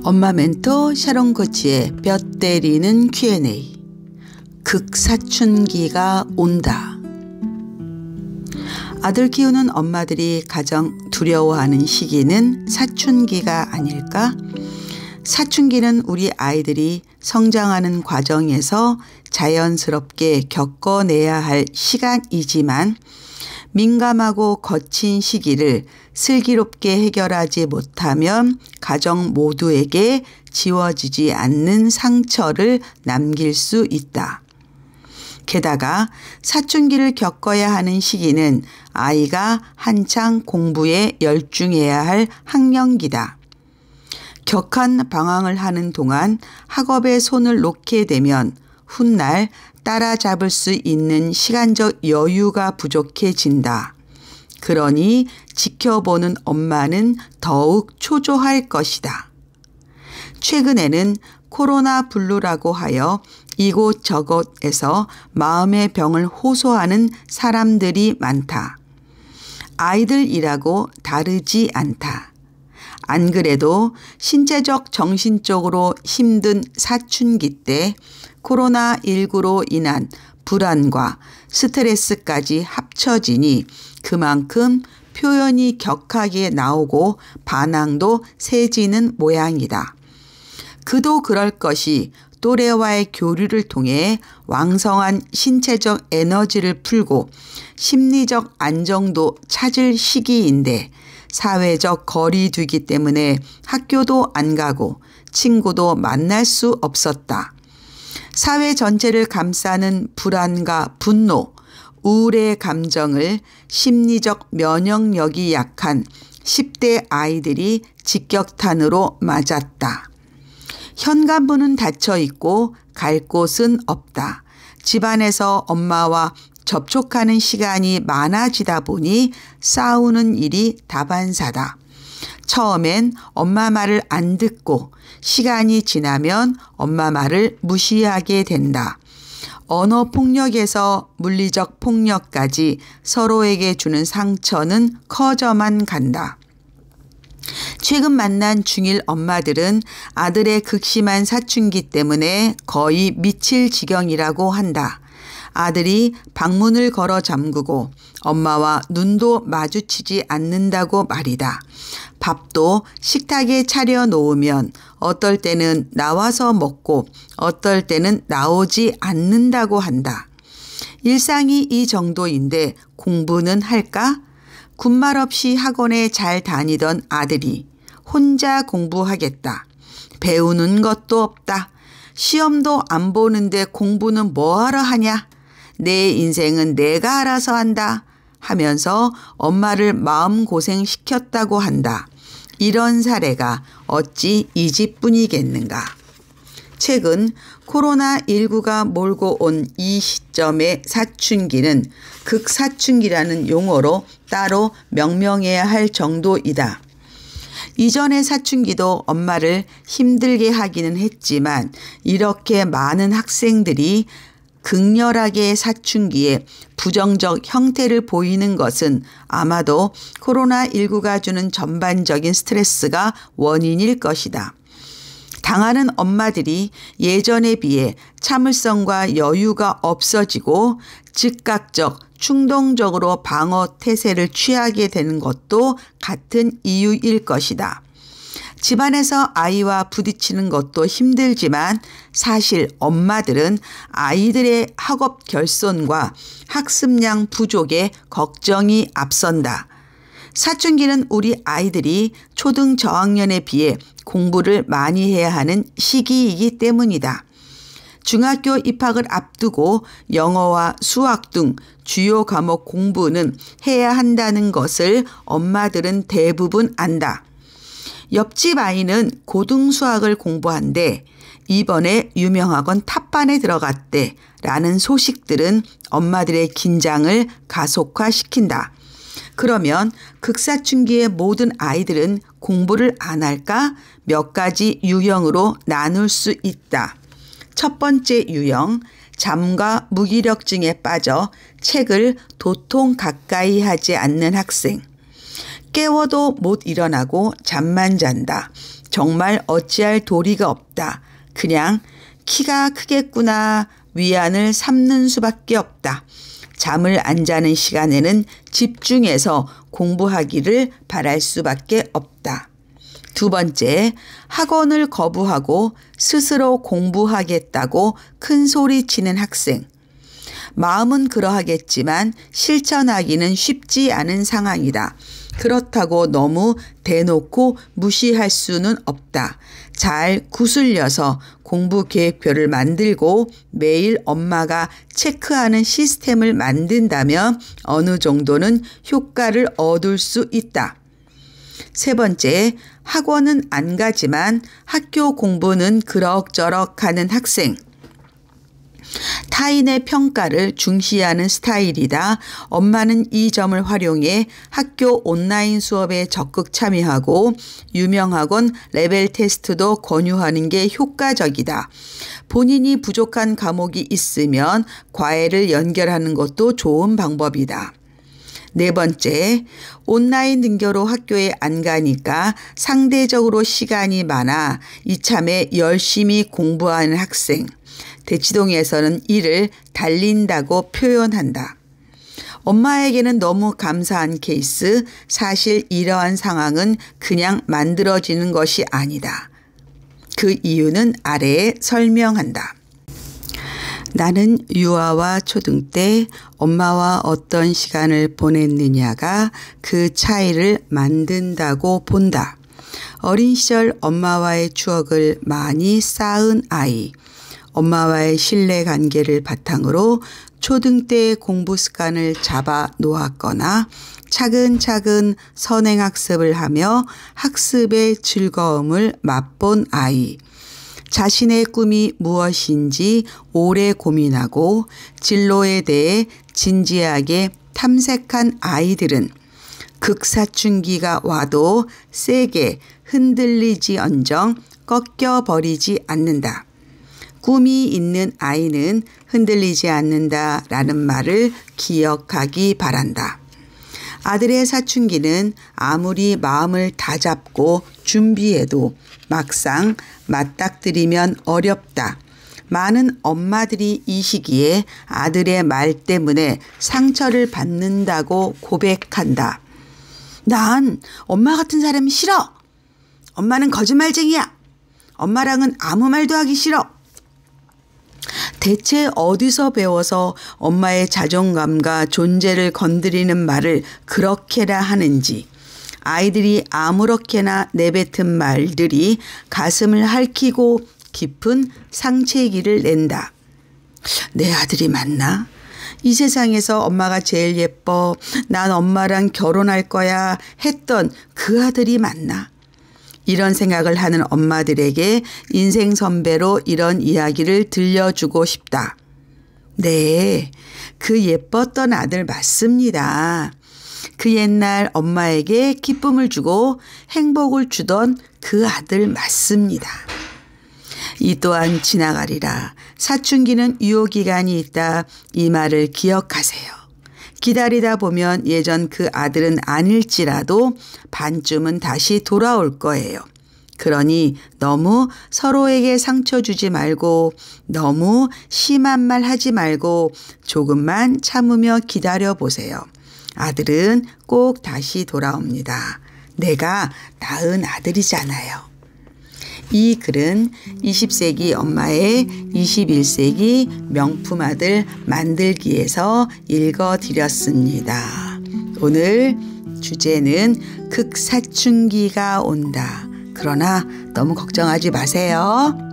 엄마 멘토 샤론 코치의 뼈 때리는 Q&A. 극사춘기가 온다. 아들 키우는 엄마들이 가장 두려워하는 시기는 사춘기가 아닐까? 사춘기는 우리 아이들이 성장하는 과정에서 자연스럽게 겪어내야 할 시간이지만 민감하고 거친 시기를 슬기롭게 해결하지 못하면 가정 모두에게 지워지지 않는 상처를 남길 수 있다. 게다가 사춘기를 겪어야 하는 시기는 아이가 한창 공부에 열중해야 할 학령기다. 격한 방황을 하는 동안 학업에 손을 놓게 되면 훗날 따라잡을 수 있는 시간적 여유가 부족해진다. 그러니 지켜보는 엄마는 더욱 초조할 것이다. 최근에는 코로나 블루라고 하여 이곳저곳에서 마음의 병을 호소하는 사람들이 많다. 아이들이라고 다르지 않다. 안 그래도 신체적 정신적으로 힘든 사춘기 때 코로나19로 인한 불안과 스트레스까지 합쳐지니 그만큼 표현이 격하게 나오고 반항도 세지는 모양이다. 그도 그럴 것이 또래와의 교류를 통해 왕성한 신체적 에너지를 풀고 심리적 안정도 찾을 시기인데 사회적 거리두기 때문에 학교도 안 가고 친구도 만날 수 없었다. 사회 전체를 감싸는 불안과 분노, 우울의 감정을 심리적 면역력이 약한 10대 아이들이 직격탄으로 맞았다. 현관문은 닫혀 있고 갈 곳은 없다. 집안에서 엄마와 접촉하는 시간이 많아지다 보니 싸우는 일이 다반사다. 처음엔 엄마 말을 안 듣고 시간이 지나면 엄마 말을 무시하게 된다. 언어 폭력에서 물리적 폭력까지 서로에게 주는 상처는 커져만 간다. 최근 만난 중1 엄마들은 아들의 극심한 사춘기 때문에 거의 미칠 지경이라고 한다. 아들이 방문을 걸어 잠그고 엄마와 눈도 마주치지 않는다고 말이다. 밥도 식탁에 차려 놓으면 어떨 때는 나와서 먹고 어떨 때는 나오지 않는다고 한다. 일상이 이 정도인데 공부는 할까? 군말 없이 학원에 잘 다니던 아들이 혼자 공부하겠다. 배우는 것도 없다. 시험도 안 보는데 공부는 뭐하러 하냐? 내 인생은 내가 알아서 한다 하면서 엄마를 마음고생시켰다고 한다. 이런 사례가 어찌 이 집뿐이겠는가. 최근 코로나19가 몰고 온 이 시점의 사춘기는 극사춘기라는 용어로 따로 명명해야 할 정도이다. 이전의 사춘기도 엄마를 힘들게 하기는 했지만 이렇게 많은 학생들이 극렬하게 사춘기에 부정적 형태를 보이는 것은 아마도 코로나19가 주는 전반적인 스트레스가 원인일 것이다. 당하는 엄마들이 예전에 비해 참을성과 여유가 없어지고 즉각적, 충동적으로 방어 태세를 취하게 되는 것도 같은 이유일 것이다. 집안에서 아이와 부딪히는 것도 힘들지만 사실 엄마들은 아이들의 학업 결손과 학습량 부족에 걱정이 앞선다. 사춘기는 우리 아이들이 초등 저학년에 비해 공부를 많이 해야 하는 시기이기 때문이다. 중학교 입학을 앞두고 영어와 수학 등 주요 과목 공부는 해야 한다는 것을 엄마들은 대부분 안다. 옆집 아이는 고등 수학을 공부한대 이번에 유명학원 탑반에 들어갔대 라는 소식들은 엄마들의 긴장을 가속화시킨다. 그러면 극사춘기의 모든 아이들은 공부를 안 할까? 몇 가지 유형으로 나눌 수 있다. 첫 번째 유형, 잠과 무기력증에 빠져 책을 도통 가까이 하지 않는 학생. 깨워도 못 일어나고 잠만 잔다. 정말 어찌할 도리가 없다. 그냥 키가 크겠구나. 위안을 삼는 수밖에 없다. 잠을 안 자는 시간에는 집중해서 공부하기를 바랄 수밖에 없다. 두 번째, 학원을 거부하고 스스로 공부하겠다고 큰 소리 치는 학생. 마음은 그러하겠지만 실천하기는 쉽지 않은 상황이다. 그렇다고 너무 대놓고 무시할 수는 없다. 잘 구슬려서 공부 계획표를 만들고 매일 엄마가 체크하는 시스템을 만든다면 어느 정도는 효과를 얻을 수 있다. 세 번째, 학원은 안 가지만 학교 공부는 그럭저럭 하는 학생. 타인의 평가를 중시하는 스타일이다. 엄마는 이 점을 활용해 학교 온라인 수업에 적극 참여하고 유명 학원 레벨 테스트도 권유하는 게 효과적이다. 본인이 부족한 과목이 있으면 과외를 연결하는 것도 좋은 방법이다. 네 번째, 온라인 등교로 학교에 안 가니까 상대적으로 시간이 많아 이참에 열심히 공부하는 학생. 대치동에서는 이를 달린다고 표현한다. 엄마에게는 너무 감사한 케이스. 사실 이러한 상황은 그냥 만들어지는 것이 아니다. 그 이유는 아래에 설명한다. 나는 유아와 초등 때 엄마와 어떤 시간을 보냈느냐가 그 차이를 만든다고 본다. 어린 시절 엄마와의 추억을 많이 쌓은 아이. 엄마와의 신뢰관계를 바탕으로 초등 때 공부 습관을 잡아 놓았거나 차근차근 선행학습을 하며 학습의 즐거움을 맛본 아이. 자신의 꿈이 무엇인지 오래 고민하고 진로에 대해 진지하게 탐색한 아이들은 극사춘기가 와도 세게 흔들리지언정 꺾여버리지 않는다. 꿈이 있는 아이는 흔들리지 않는다라는 말을 기억하기 바란다. 아들의 사춘기는 아무리 마음을 다잡고 준비해도 막상 맞닥뜨리면 어렵다. 많은 엄마들이 이 시기에 아들의 말 때문에 상처를 받는다고 고백한다. 난 엄마 같은 사람이 싫어. 엄마는 거짓말쟁이야. 엄마랑은 아무 말도 하기 싫어. 대체 어디서 배워서 엄마의 자존감과 존재를 건드리는 말을 그렇게나 하는지. 아이들이 아무렇게나 내뱉은 말들이 가슴을 핥히고 깊은 상처기를 낸다. 내 아들이 맞나? 이 세상에서 엄마가 제일 예뻐. 난 엄마랑 결혼할 거야 했던 그 아들이 맞나? 이런 생각을 하는 엄마들에게 인생 선배로 이런 이야기를 들려주고 싶다. 네, 그 예뻤던 아들 맞습니다. 그 옛날 엄마에게 기쁨을 주고 행복을 주던 그 아들 맞습니다. 이 또한 지나가리라. 사춘기는 유효기간이 있다. 이 말을 기억하세요. 기다리다 보면 예전 그 아들은 아닐지라도 반쯤은 다시 돌아올 거예요. 그러니 너무 서로에게 상처 주지 말고 너무 심한 말 하지 말고 조금만 참으며 기다려 보세요. 아들은 꼭 다시 돌아옵니다. 내가 낳은 아들이잖아요. 이 글은 20세기 엄마의 21세기 명품 아들 만들기에서 읽어드렸습니다. 오늘 주제는 극사춘기가 온다. 그러나 너무 걱정하지 마세요.